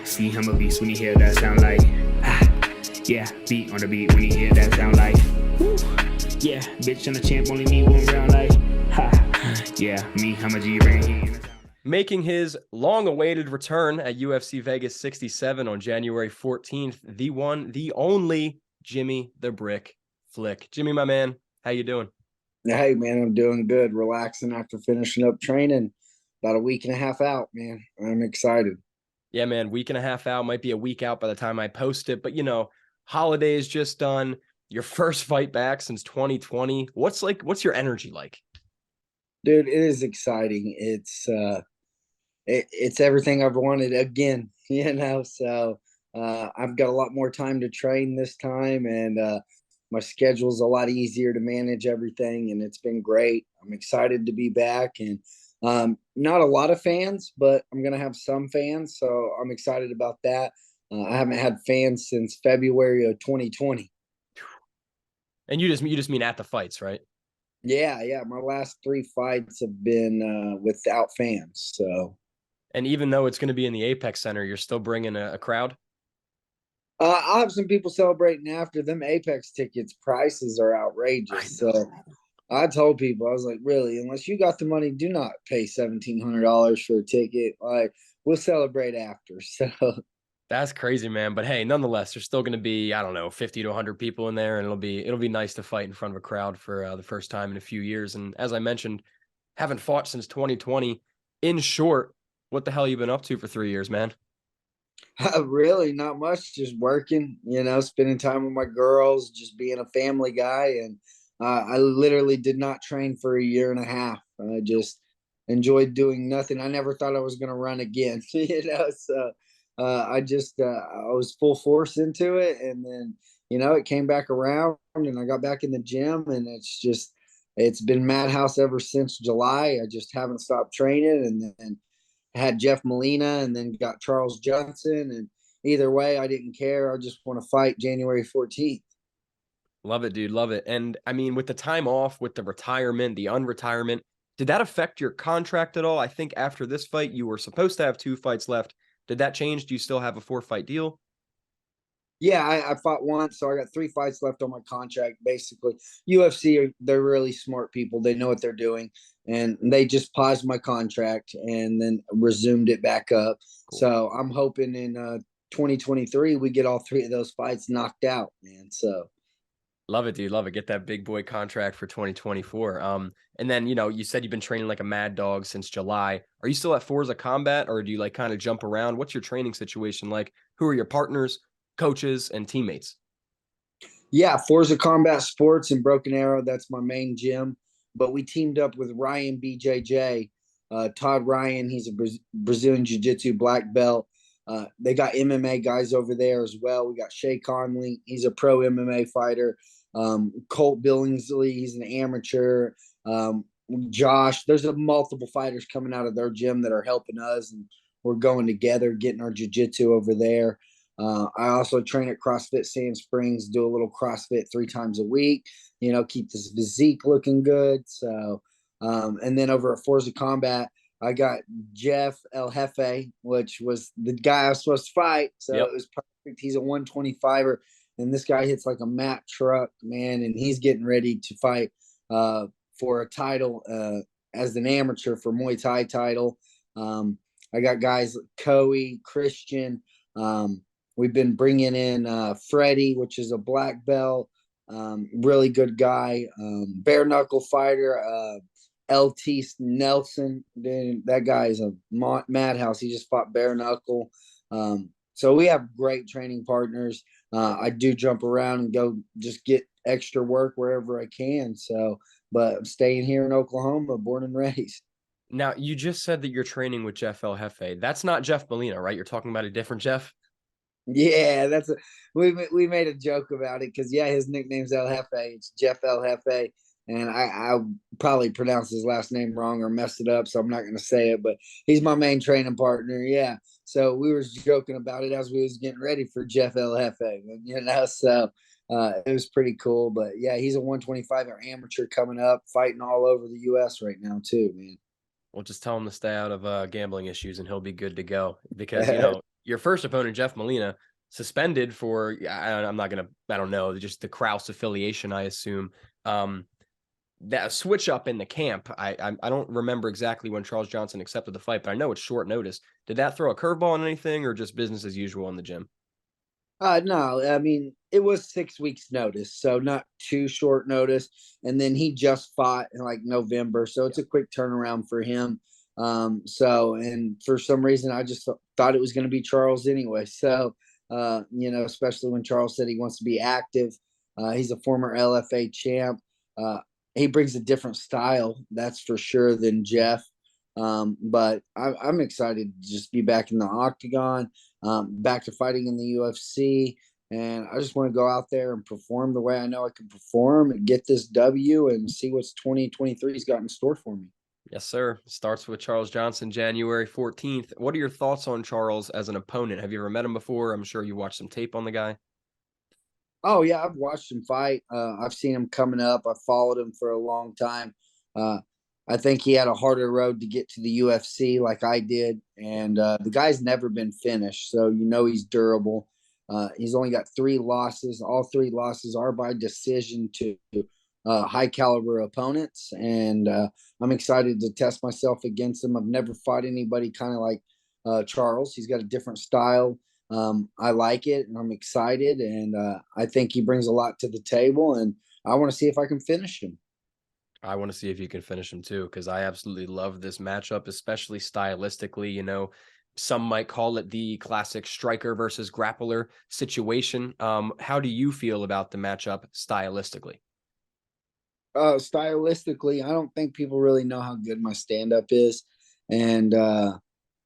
See him a beast when he hear that sound like yeah, beat on the beat when he hear that sound like woo. Yeah, bitch on the champ only need one round like yeah, me, I'm a G-Ring. Making his long-awaited return at UFC Vegas 67 on January 14th, the one, the only Jimmy the Brick Flick. Jimmy, my man, how you doing? Hey, man, I'm doing good. Relaxing after finishing up training. About a week and a half out, man. I'm excited. Yeah, man, week and a half out. Might be a week out by the time I post it. But, holidays just done. Your first fight back since 2020. What's your energy like? Dude, it is exciting. It's everything I've wanted again, So I've got a lot more time to train this time, and my schedule's a lot easier to manage everything, and it's been great. I'm excited to be back, and not a lot of fans, but I'm gonna have some fans, so I'm excited about that. I haven't had fans since February of 2020. And you just mean at the fights, right? Yeah. My last three fights have been without fans, so. And even though it's going to be in the Apex Center, you're still bringing a crowd? I'll have some people celebrating after. Them Apex tickets prices are outrageous. So I told people, I was like, really, unless you got the money, do not pay $1,700 for a ticket. Like, we'll celebrate after. So That's crazy, man. But hey, nonetheless, there's still going to be, I don't know, 50 to 100 people in there, and it'll be nice to fight in front of a crowd for the first time in a few years. And as I mentioned, haven't fought since 2020. In short, what the hell you been up to for 3 years, man? really not much, just working, spending time with my girls, just being a family guy. And I literally did not train for a year and a half. I just enjoyed doing nothing. I never thought I was going to run again, So I was full force into it, and then it came back around, and I got back in the gym, and it's been madhouse ever since July. I just haven't stopped training, and then had Jeff Molina, and then got Charles Johnson, and either way, I didn't care. I just want to fight January 14th. Love it, dude. Love it. And I mean, with the time off, with the retirement, the unretirement, did that affect your contract at all? I think after this fight, you were supposed to have 2 fights left. Did that change? Do you still have a 4-fight deal? Yeah, I fought once, so I got 3 fights left on my contract. Basically, UFC, they're really smart people. They know what they're doing, and they just paused my contract and then resumed it back up. Cool. So I'm hoping in 2023 we get all 3 of those fights knocked out, man. So love it, dude. Love it. Get that big boy contract for 2024. And then, you said you've been training like a mad dog since July. Are you still at Forza Combat, or do you kind of jump around? What's your training situation like? Who are your partners, coaches, and teammates? Yeah, Forza Combat Sports in Broken Arrow. That's my main gym. But we teamed up with Ryan BJJ, Todd Ryan. He's a Brazilian Jiu-Jitsu black belt. They got MMA guys over there as well. We got Shay Conley. He's a pro MMA fighter. Colt Billingsley. He's an amateur. Josh. There's multiple fighters coming out of their gym that are helping us, and we're going together, getting our jiu-jitsu over there. I also train at CrossFit Sand Springs, do a little CrossFit 3 times a week, keep this physique looking good. So, and then over at Forza Combat, I got Jeff El Jefe, which was the guy I was supposed to fight. So It was perfect. He's a 125er, and this guy hits like a Mack truck, man, and he's getting ready to fight for a title as an amateur for Muay Thai title. I got guys like Coey, Christian, we've been bringing in Freddie, which is a black belt, really good guy. Bare knuckle fighter, LT Nelson. That guy is a madhouse. He just fought bare knuckle. So we have great training partners. I do jump around and go just get extra work wherever I can. But I'm staying here in Oklahoma, born and raised. Now, you just said that you're training with Jeff El Jefe. That's not Jeff Molina, right? You're talking about a different Jeff? Yeah, we made a joke about it because his nickname's El Jefe. It's Jeff El Jefe, and I probably pronounced his last name wrong or messed it up, so I'm not going to say it. But he's my main training partner. Yeah, so we were joking about it as we was getting ready for Jeff El Jefe. So it was pretty cool. But yeah, he's a 125 amateur coming up, fighting all over the U.S. right now too, man. We'll just tell him to stay out of gambling issues, and he'll be good to go. Because your first opponent, Jeff Molina, suspended for, I'm not going to, I don't know, just the Krause affiliation, I assume. That switch up in the camp, I don't remember exactly when Charles Johnson accepted the fight, but I know it's short notice. Did that throw a curveball on anything, or just business as usual in the gym? No, I mean, it was 6 weeks notice, so not too short notice. And then he just fought in like November, so it's a quick turnaround for him. And for some reason, I just thought it was going to be Charles anyway. So, especially when Charles said he wants to be active. He's a former LFA champ. He brings a different style, that's for sure, than Jeff. But I'm excited to just be back in the octagon, back to fighting in the UFC. And I just want to go out there and perform the way I know I can perform and get this W and see what's 2023's got in store for me. Yes, sir. Starts with Charles Johnson, January 14th. What are your thoughts on Charles as an opponent? Have you ever met him before? I'm sure you watched some tape on the guy. Oh yeah, I've watched him fight. I've seen him coming up. I've followed him for a long time. I think he had a harder road to get to the UFC like I did, and the guy's never been finished, so he's durable. He's only got 3 losses. All 3 losses are by decision to high caliber opponents, and I'm excited to test myself against him. I've never fought anybody kind of like Charles. He's got a different style. I like it, and I'm excited, and I think he brings a lot to the table, and I want to see if I can finish him. I want to see if you can finish him too, because I absolutely love this matchup, especially stylistically. Some might call it the classic striker versus grappler situation. How do you feel about the matchup stylistically? Stylistically, I don't think people really know how good my stand-up is, and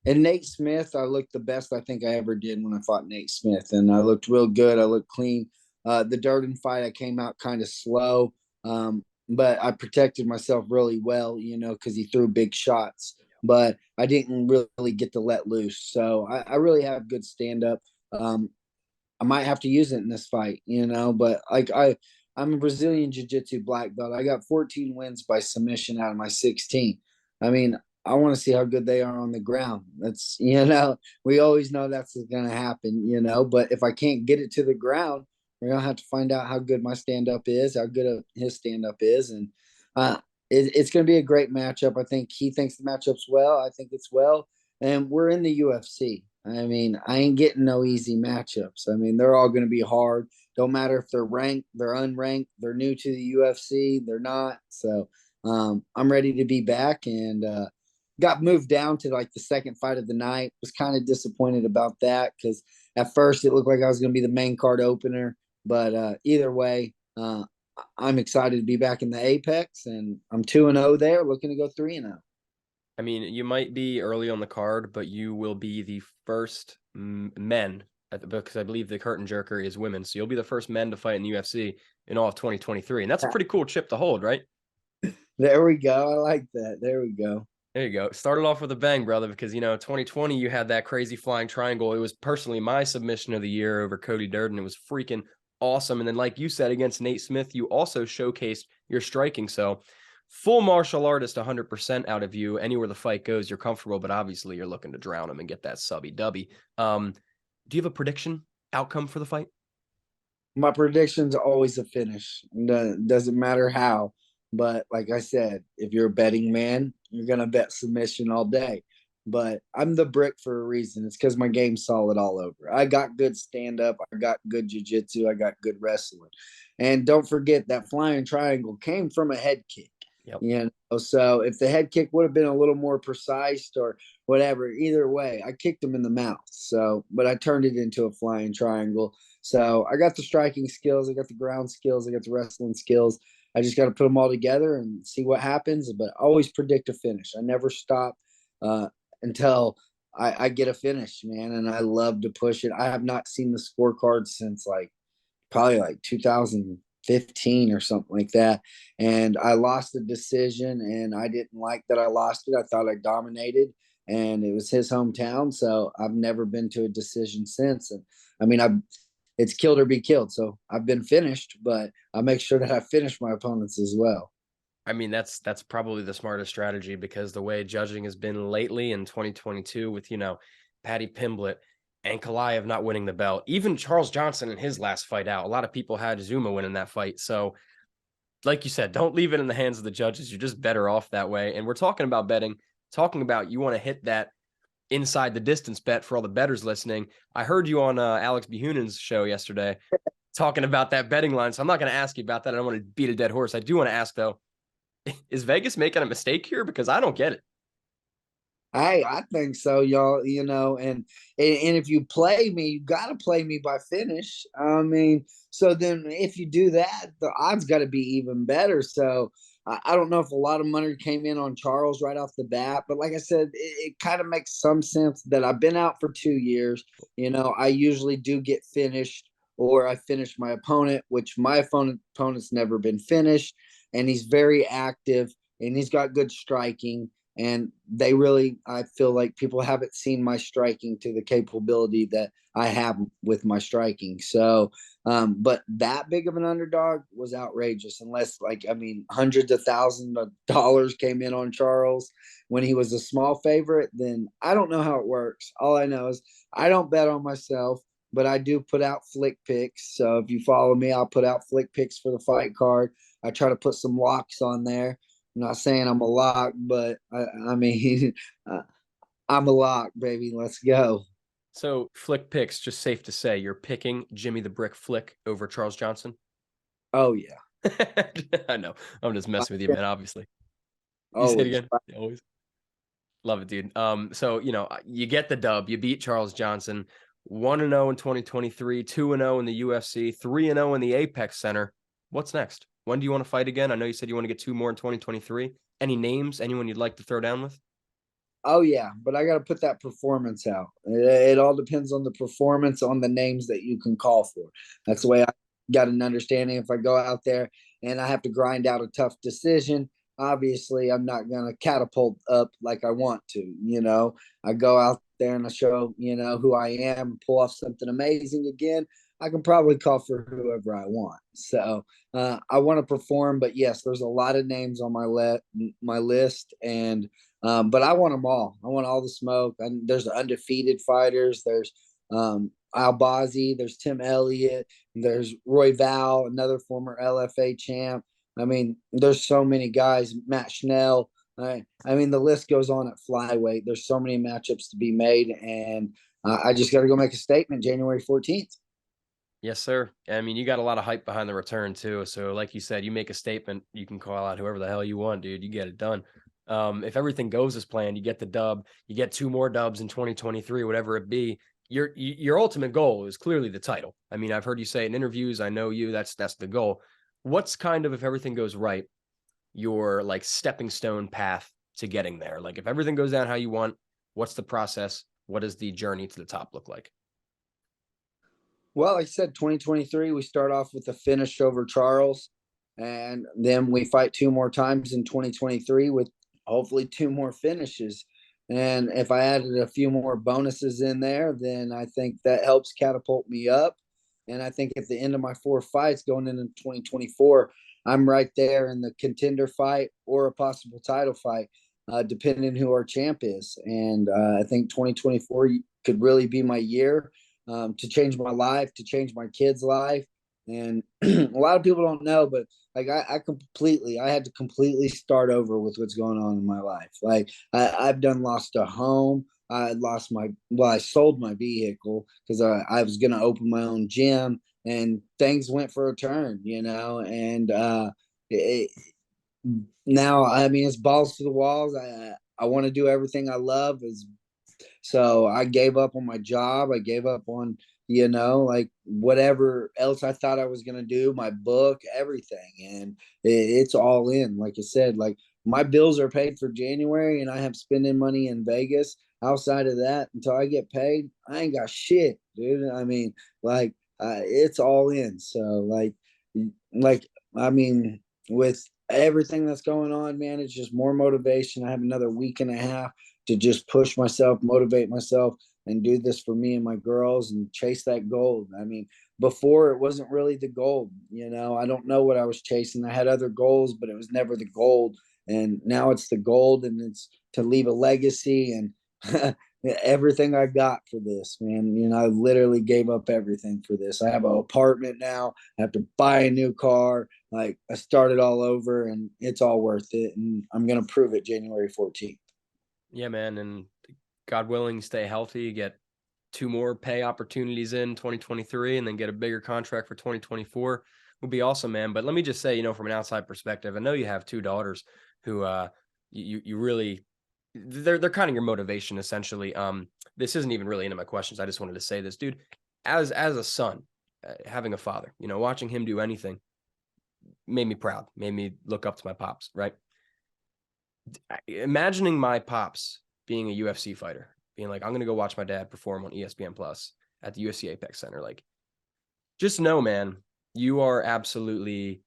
Nate Smith, I looked the best I think I ever did when I fought Nate Smith, and I looked real good. I looked clean. The Durden fight, I came out kind of slow, but I protected myself really well, because he threw big shots. But I didn't really get to let loose. So I really have good stand up. I might have to use it in this fight, but I'm a Brazilian Jiu-Jitsu black belt. I got 14 wins by submission out of my 16. I mean, I want to see how good they are on the ground. That's, we always know that's going to happen, but if I can't get it to the ground, we're going to have to find out how good my stand-up is, how good his stand-up is. And it's going to be a great matchup. I think he thinks the matchup's well. I think it's well. And we're in the UFC. I mean, I ain't getting no easy matchups. I mean, they're all going to be hard. Don't matter if they're ranked, they're unranked, they're new to the UFC, they're not. So I'm ready to be back, and got moved down to like the second fight of the night. Was kind of disappointed about that because at first it looked like I was going to be the main card opener. But either way, I'm excited to be back in the Apex, and I'm 2-0 there, looking to go 3-0. I mean, you might be early on the card, but you will be the first men, because I believe the curtain jerker is women. So you'll be the first men to fight in the UFC in all of 2023. And that's a pretty cool chip to hold, right? There we go. I like that. There we go. There you go. Started off with a bang, brother, because, 2020, you had that crazy flying triangle. It was personally my submission of the year over Cody Durden. It was freaking awesome. And then, like you said, against Nate Smith, you also showcased your striking. So full martial artist, 100% out of you. Anywhere the fight goes, you're comfortable, but obviously you're looking to drown him and get that subby-dubby. Do you have a prediction outcome for the fight? My prediction's always a finish. Doesn't matter how. But like I said, if you're a betting man, you're going to bet submission all day. But I'm the brick for a reason. It's because my game's solid all over. I got good stand-up. I got good jiu-jitsu. I got good wrestling. And don't forget that flying triangle came from a head kick. Yep. So if the head kick would have been a little more precise or whatever, either way, I kicked him in the mouth. So, but I turned it into a flying triangle. So I got the striking skills. I got the ground skills. I got the wrestling skills. I just got to put them all together and see what happens. But I always predict a finish. I never stop until I get a finish, man. And I love to push it. I have not seen the scorecard since probably 2015 or something like that. And I lost the decision, and I didn't like that I lost it. I thought I dominated, and it was his hometown. So I've never been to a decision since. And I mean, it's killed or be killed. So I've been finished, but I make sure that I finish my opponents as well. I mean, that's probably the smartest strategy, because the way judging has been lately in 2022 with, Patty Pimblett, Ankalaev not winning the belt. Even Charles Johnson in his last fight out, a lot of people had Zuma winning that fight. So, like you said, don't leave it in the hands of the judges. You're just better off that way. And we're talking about betting, talking about you want to hit that inside the distance bet for all the bettors listening. I heard you on Alex Behunen's show yesterday talking about that betting line. So I'm not going to ask you about that. I don't want to beat a dead horse. I do want to ask, though, is Vegas making a mistake here? Because I don't get it. I think so, y'all. And if you play me, you got to play me by finish. I mean, so then if you do that, the odds got to be even better. So I don't know if a lot of money came in on Charles right off the bat, but like I said, it kind of makes some sense that I've been out for 2 years. I usually do get finished, or I finish my opponent, which my opponent's never been finished, and he's very active and he's got good striking. And I feel like people haven't seen my striking to the capability that I have with my striking. So, but that big of an underdog was outrageous, unless hundreds of thousands of dollars came in on Charles when he was a small favorite. Then I don't know how it works. All I know is I don't bet on myself, but I do put out flick picks. So if you follow me, I'll put out flick picks for the fight card. I try to put some locks on there. I'm not saying I'm a lock, but I mean, I'm a lock, baby. Let's go. So flick picks, just safe to say, you're picking Jimmy the Brick Flick over Charles Johnson? Oh, yeah. I know. I'm just messing with you, man, obviously. You say it again? Always. Love it, dude. So, you get the dub. You beat Charles Johnson. 1-0 in 2023, 2-0 in the UFC, 3-0 in the Apex Center. What's next? When do you want to fight again? I know you said you want to get 2 more in 2023. Any names? Anyone you'd like to throw down with? Oh, yeah, but I got to put that performance out. It all depends on the performance, on the names that you can call for. That's the way I got an understanding. If I go out there and I have to grind out a tough decision, obviously I'm not going to catapult up like I want to. I go out there and I show, who I am, pull off something amazing again. I can probably call for whoever I want. So I want to perform, but yes, there's a lot of names on my list, and but I want them all. I want all the smoke. There's undefeated fighters. There's Albazi. There's Tim Elliott. There's Roy Val, another former LFA champ. I mean, there's so many guys. Matt Schnell. I mean, the list goes on at flyweight. There's so many matchups to be made, and I just got to go make a statement January 14th. Yes, sir. I mean, you got a lot of hype behind the return too. So like you said, you make a statement, you can call out whoever the hell you want, dude. You get it done. If everything goes as planned, you get the dub, you get 2 more dubs in 2023, whatever it be. Your ultimate goal is clearly the title. I mean, I've heard you say it in interviews. I know you, that's the goal. What's kind of, if everything goes right, your like stepping stone path to getting there? Like if everything goes down how you want, what's the process? What does the journey to the top look like? Well, like I said, 2023, we start off with a finish over Charles, and then we fight 2 more times in 2023 with hopefully 2 more finishes. And if I added a few more bonuses in there, then I think that helps catapult me up. And I think at the end of my 4 fights going into 2024, I'm right there in the contender fight or a possible title fight, depending who our champ is. And I think 2024 could really be my year to change my life, to change my kid's life. And a lot of people don't know, but like I had to completely start over with what's going on in my life. Like I've lost a home. I sold my vehicle because I was going to open my own gym, and things went for a turn, and now, I mean, it's balls to the walls. I want to do everything I love. So I gave up on my job. I gave up on, like whatever else I thought I was going to do, my book, everything. And it's all in. Like I said, like my bills are paid for January, and I have spending money in Vegas. Outside of that, until I get paid, I ain't got shit, dude. I mean, it's all in. So I mean, with everything that's going on, man, it's just more motivation. I have another week and a half to just push myself, motivate myself, and do this for me and my girls and chase that gold. I mean, before it wasn't really the gold, I don't know what I was chasing. I had other goals, but it was never the gold. And now it's the gold, and it's to leave a legacy. And everything I got for this, man. You know, I literally gave up everything for this. I have an apartment now. I have to buy a new car. Like I started all over, and it's all worth it. And I'm gonna prove it January 14th. Yeah, man, and God willing, stay healthy, get 2 more pay opportunities in 2023, and then get a bigger contract for 2024 would be awesome, man. But let me just say, from an outside perspective, I know you have 2 daughters who you really they're kind of your motivation essentially. This isn't even really into my questions. I just wanted to say this, dude. As a son, having a father, watching him do anything made me proud, made me look up to my pops, right? Imagining my pops being a UFC fighter, being like, I'm going to go watch my dad perform on ESPN Plus at the UFC Apex Center. Like, just know, man, you are absolutely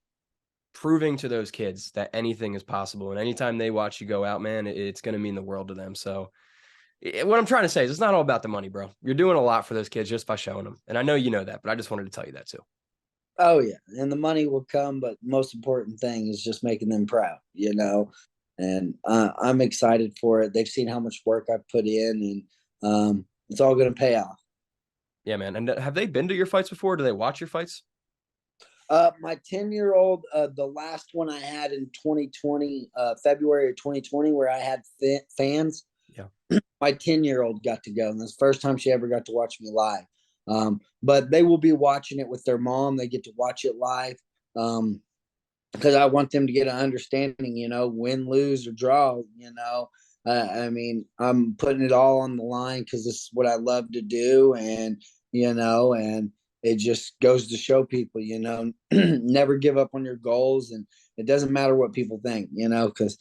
proving to those kids that anything is possible. And anytime they watch you go out, man, it's going to mean the world to them. So what I'm trying to say is it's not all about the money, bro. You're doing a lot for those kids just by showing them. And I know you know that, but I just wanted to tell you that too. Oh yeah, and the money will come, but most important thing is just making them proud, And I'm excited for it. They've seen how much work I've put in, and it's all going to pay off. Yeah, man. And have they been to your fights before? Do they watch your fights? My 10-year-old, the last one I had in 2020, February of 2020, where I had fans. Yeah. My 10-year-old got to go, and that's the first time she ever got to watch me live. But they will be watching it with their mom. They get to watch it live because I want them to get an understanding, win, lose, or draw. I mean, I'm putting it all on the line because this is what I love to do, and and it just goes to show people, never give up on your goals, and it doesn't matter what people think, because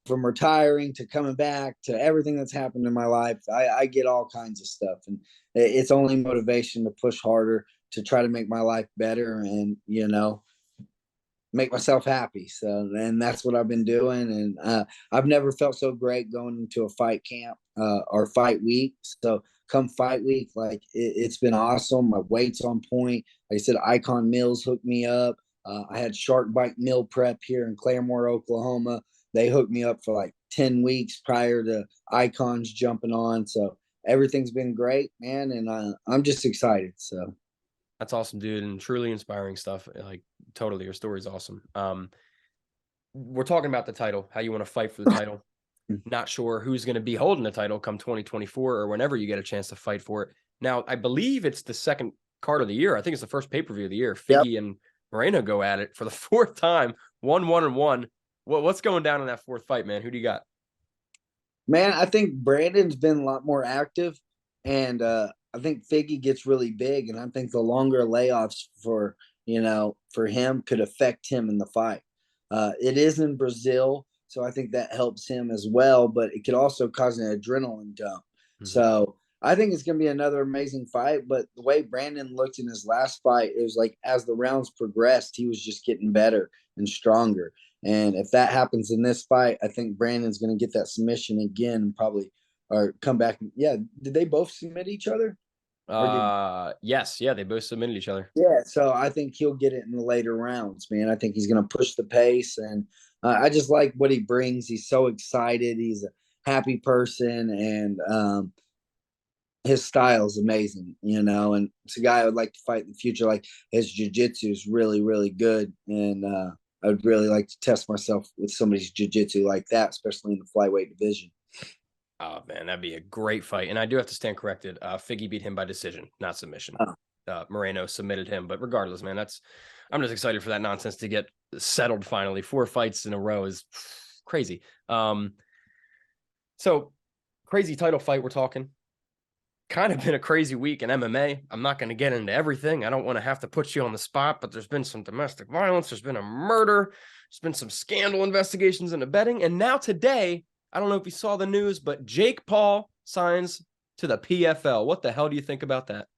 from retiring to coming back to everything that's happened in my life, I get all kinds of stuff, and it's only motivation to push harder to try to make my life better, and make myself happy. So, and that's what I've been doing, and I've never felt so great going into a fight camp or fight week. So come fight week, like it's been awesome. My weight's on point. Like I said, Icon Mills hooked me up. I had Shark Bite Meal Prep here in Claremore, Oklahoma. They hooked me up for like 10 weeks prior to Icons jumping on. So everything's been great, man. And I'm just excited. So that's awesome, dude. And truly inspiring stuff. Like totally. Your story's awesome. We're talking about the title, how you want to fight for the title. Not sure who's going to be holding the title come 2024 or whenever you get a chance to fight for it. Now, I believe it's the second card of the year. I think it's the first pay-per-view of the year. Figgy and Moreno go at it for the 4th time, 1-1-1. What's going down in that 4th fight, man? Who do you got? Man, I think Brandon's been a lot more active, and I think Figgy gets really big, and I think the longer layoffs for him could affect him in the fight. It is in Brazil, so I think that helps him as well, but it could also cause an adrenaline dump. Mm-hmm. So I think it's going to be another amazing fight, but the way Brandon looked in his last fight, it was like as the rounds progressed, he was just getting better and stronger. And if that happens in this fight, I think Brandon's going to get that submission again, probably, or come back. Yeah. Did they both submit each other? Yes. Yeah. They both submitted each other. Yeah. So I think he'll get it in the later rounds, man. I think he's going to push the pace, and I just like what he brings. He's so excited. He's a happy person, and his style is amazing, and it's a guy I would like to fight in the future. Like his jiu-jitsu is really, really good. And, I would really like to test myself with somebody's jiu-jitsu like that, especially in the flyweight division. Oh, man, that'd be a great fight. And I do have to stand corrected. Figgy beat him by decision, not submission. Moreno submitted him. But regardless, man, I'm just excited for that nonsense to get settled finally. 4 fights in a row is crazy. So crazy title fight we're talking. Kind of been a crazy week in MMA. I'm not going to get into everything. I don't want to have to put you on the spot, but there's been some domestic violence. There's been a murder. There's been some scandal investigations into betting. And now today, I don't know if you saw the news, but Jake Paul signs to the PFL. What the hell do you think about that?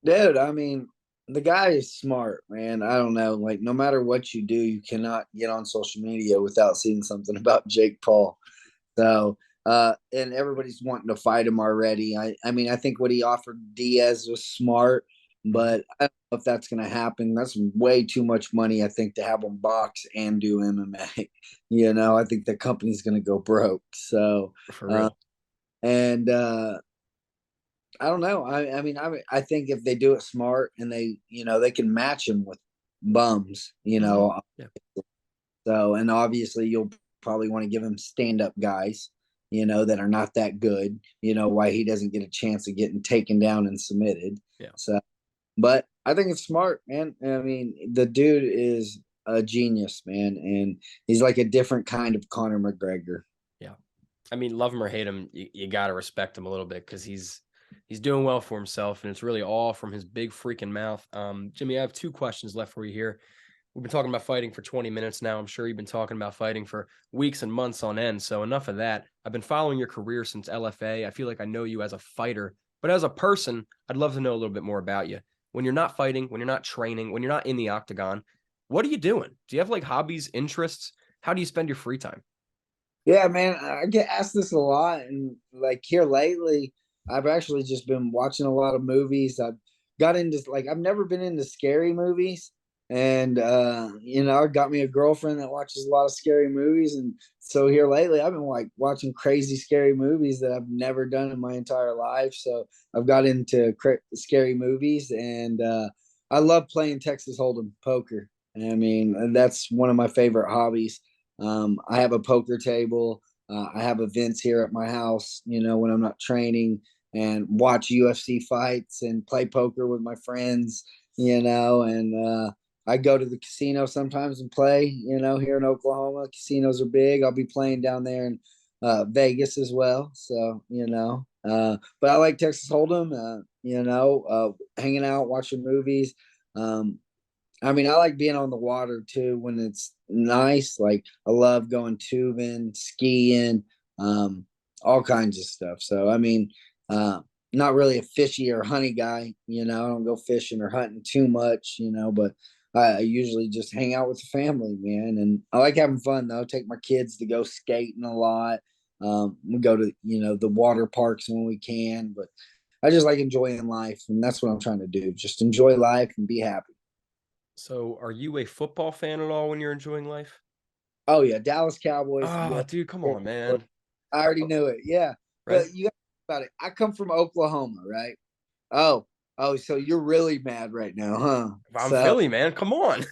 Dude, I mean, the guy is smart, man. I don't know. Like, no matter what you do, you cannot get on social media without seeing something about Jake Paul. So, and everybody's wanting to fight him already. I mean, I think what he offered Diaz was smart, but I don't know if that's going to happen. That's way too much money, I think, to have him box and do MMA. I think the company's going to go broke. So, for real. And I don't know. I mean, I think if they do it smart and they can match them with bums, Yeah. So, and obviously you'll probably want to give him stand up guys, that are not that good, why he doesn't get a chance of getting taken down and submitted. Yeah. So, but I think it's smart, man. I mean, the dude is a genius, man. And he's like a different kind of Conor McGregor. Yeah. I mean, love him or hate him, you got to respect him a little bit because he's doing well for himself, and it's really all from his big freaking mouth. Jimmy, I have 2 questions left for you here. We've been talking about fighting for 20 minutes now. I'm sure you've been talking about fighting for weeks and months on end. So enough of that. I've been following your career since LFA. I feel like I know you as a fighter, but as a person, I'd love to know a little bit more about you. When you're not fighting, when you're not training, when you're not in the octagon, what are you doing? Do you have like hobbies, interests? How do you spend your free time? Yeah, man, I get asked this a lot, and like here lately, I've actually just been watching a lot of movies. I've got into like I've never been into scary movies, and I got me a girlfriend that watches a lot of scary movies, and so here lately, I've been like watching crazy scary movies that I've never done in my entire life. So I've got into scary movies, and I love playing Texas Hold'em poker. I mean, that's one of my favorite hobbies. I have a poker table. I have events here at my house, when I'm not training, and watch UFC fights and play poker with my friends, and I go to the casino sometimes and play, here in Oklahoma. Casinos are big. I'll be playing down there in Vegas as well. So, but I like Texas Hold'em, hanging out, watching movies. Um, I mean, I like being on the water too when it's nice. Like I love going tubing, skiing, all kinds of stuff. So I mean, not really a fishy or honey guy. I don't go fishing or hunting too much. But I usually just hang out with the family, man. And I like having fun though. Take my kids to go skating a lot. We go to the water parks when we can. But I just like enjoying life, and that's what I'm trying to do. Just enjoy life and be happy. So are you a football fan at all when you're enjoying life? Oh yeah, Dallas Cowboys. Oh, Yeah, dude, come on, man. I already knew it. Yeah, Right? but you got to think about it. I come from Oklahoma, right? Oh, so you're really mad right now, huh? I'm So, Philly, man. Come on.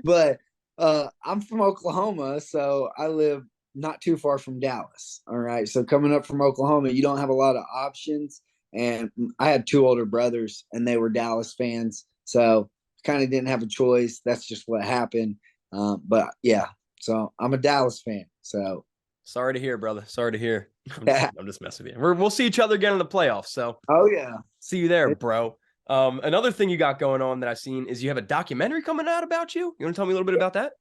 but I'm from Oklahoma, so I live not too far from Dallas. All right, so coming up from Oklahoma, you don't have a lot of options, and I had 2 older brothers, and they were Dallas fans, so kind of didn't have a choice. That's just what happened. But yeah, so I'm a Dallas fan. So Sorry to hear, brother. Sorry to hear. yeah. I'm just messing with you. We'll see each other again in the playoffs. So Oh yeah. see you there, bro. Another thing you got going on that I've seen is you have a documentary coming out about you. You want to tell me a little bit about that?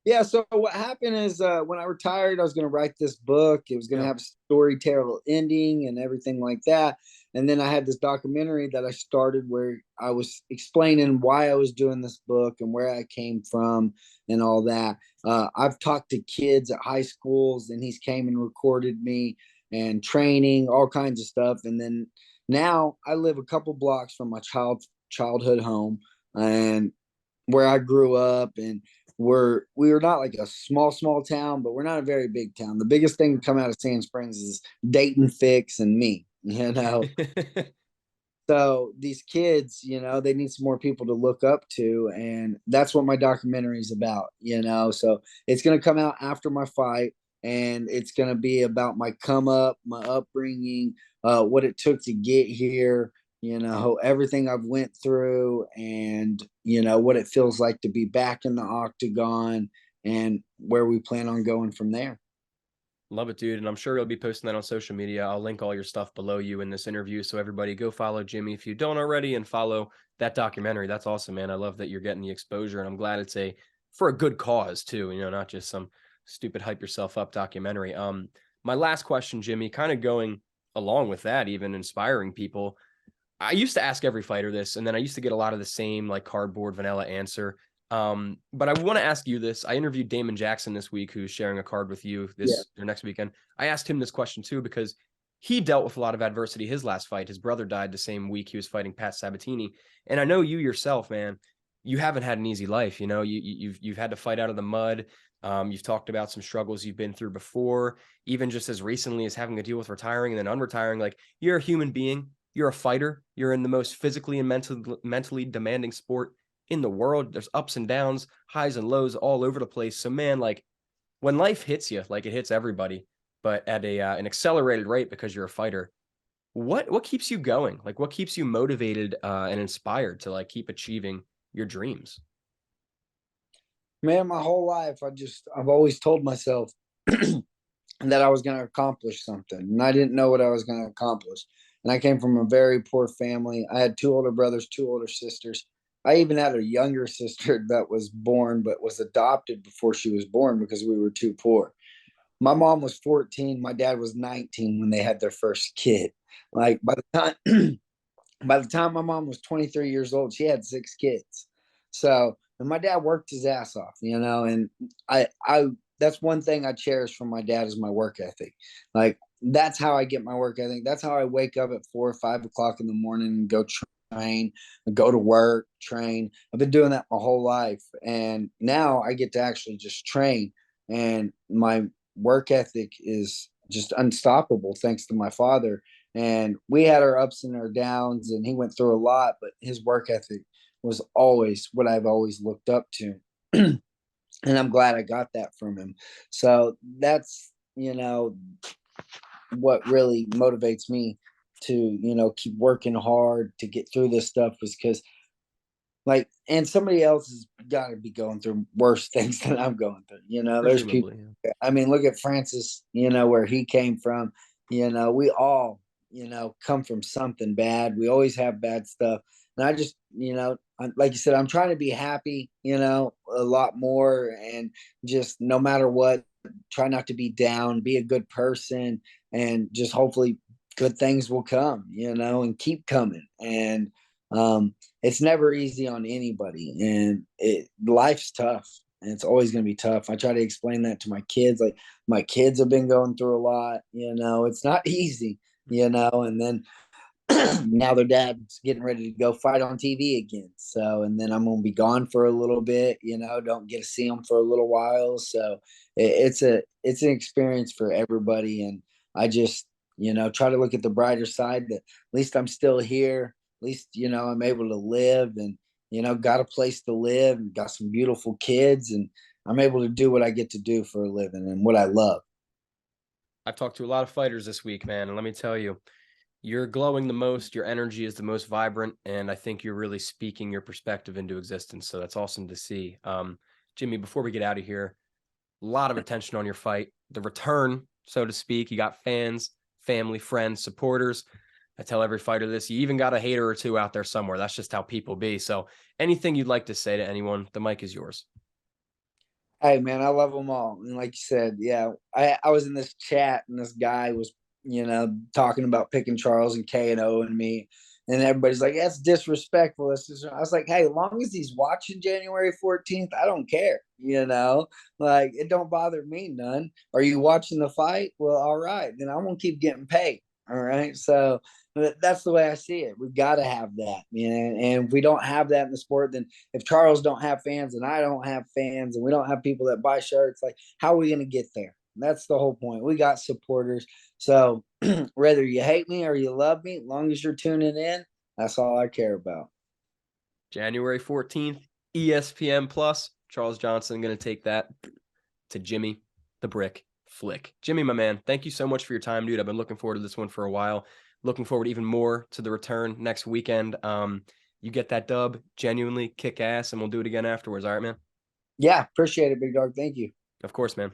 Yeah, so what happened is when I retired, I was going to write this book. It was going to Yeah. have a storytell ending and everything like that. And then I had this documentary that I started where I was explaining why I was doing this book and where I came from and all that. I've talked to kids at high schools, and he's came and recorded me and training, all kinds of stuff. And then now I live a couple blocks from my childhood home and where I grew up, and we were not like a small town, but we're not a very big town. The biggest thing to come out of Sand Springs is Dayton Fix and me. So these kids, they need some more people to look up to, and that's what my documentary is about. So it's going to come out after my fight, and it's going to be about my come up, my upbringing, what it took to get here, everything I've went through, and what it feels like to be back in the octagon, and where we plan on going from there. Love it, dude. And I'm sure you'll be posting that on social media. I'll link all your stuff below you in this interview. So everybody go follow Jimmy if you don't already, and follow that documentary. That's awesome, man. I love that you're getting the exposure, and I'm glad it's for a good cause too, not just some stupid hype yourself up documentary. My last question, Jimmy, kind of going along with that, even inspiring people. I used to ask every fighter this, and then I used to get a lot of the same like cardboard vanilla answer. But I want to ask you this. I interviewed Damon Jackson this week, who's sharing a card with you Yeah. or next weekend. I asked him this question too, because he dealt with a lot of adversity. His last fight, his brother died the same week he was fighting Pat Sabatini. And I know you yourself, man, you haven't had an easy life. You've had to fight out of the mud. You've talked about some struggles you've been through before, even just as recently as having to deal with retiring and then unretiring. Like, you're a human being, you're a fighter, you're in the most physically and mentally demanding sport in the world. There's ups and downs, highs and lows all over the place. So man, like, when life hits you, like it hits everybody, but at an accelerated rate because you're a fighter, what keeps you going? Like, what keeps you motivated and inspired to like keep achieving your dreams? Man, my whole life, I've always told myself that I was going to accomplish something, and I didn't know what I was going to accomplish. And I came from a very poor family. I had two older brothers, two older sisters. I even had a younger sister that was born, but was adopted before she was born because we were too poor. My mom was 14. My dad was 19 when they had their first kid. Like, by the time my mom was 23 years old, she had 6 kids. So, and my dad worked his ass off, and I that's one thing I cherish from my dad is my work ethic. Like, that's how I get my work ethic. That's how I wake up at 4 or 5 o'clock in the morning and go train, go to work, train. I've been doing that my whole life. And now I get to actually just train. And my work ethic is just unstoppable thanks to my father. And we had our ups and our downs, and he went through a lot, but his work ethic was always what I've always looked up to. And I'm glad I got that from him. So that's, what really motivates me to, keep working hard to get through this stuff, is because, like, and somebody else has got to be going through worse things than I'm going through. There's people. Presumably, I mean, look at Francis, where he came from. We all, come from something bad. We always have bad stuff. And I just, like you said, I'm trying to be happy, a lot more, and just no matter what, try not to be down, be a good person, and just hopefully good things will come, and keep coming. And it's never easy on anybody, and life's tough, and it's always going to be tough. I try to explain that to my kids. Like, my kids have been going through a lot, it's not easy, and then now their dad's getting ready to go fight on TV again. So, and then I'm going to be gone for a little bit, don't get to see them for a little while. So it's an experience for everybody. And I just, try to look at the brighter side, that at least I'm still here. At least, I'm able to live, and, got a place to live, and got some beautiful kids, and I'm able to do what I get to do for a living and what I love. I've talked to a lot of fighters this week, man, and let me tell you, you're glowing the most, your energy is the most vibrant, and I think you're really speaking your perspective into existence. So that's awesome to see. Jimmy, before we get out of here, a lot of attention on your fight, the return, so to speak. You got fans, family, friends, supporters. I tell every fighter this, you even got a hater or two out there somewhere. That's just how people be. So anything you'd like to say to anyone, the mic is yours. Hey, man, I love them all. And like you said, yeah, I was in this chat, and this guy was, talking about picking Charles and KO and me. And everybody's like, that's disrespectful. I was like, hey, as long as he's watching January 14th, I don't care. Like, it don't bother me none. Are you watching the fight? Well, all right, then I'm going to keep getting paid. All right. So that's the way I see it. We got to have that, and if we don't have that in the sport, then if Charles don't have fans and I don't have fans, and we don't have people that buy shirts, like, how are we going to get there? That's the whole point. We got supporters. So whether you hate me or you love me, as long as you're tuning in, that's all I care about. January 14th, ESPN Plus. Charles Johnson going to take that to Jimmy the Brick Flick. Jimmy, my man, thank you so much for your time, dude. I've been looking forward to this one for a while. Looking forward even more to the return next weekend. You get that dub, genuinely kick ass, and we'll do it again afterwards. All right, man? Yeah, appreciate it, big dog. Thank you. Of course, man.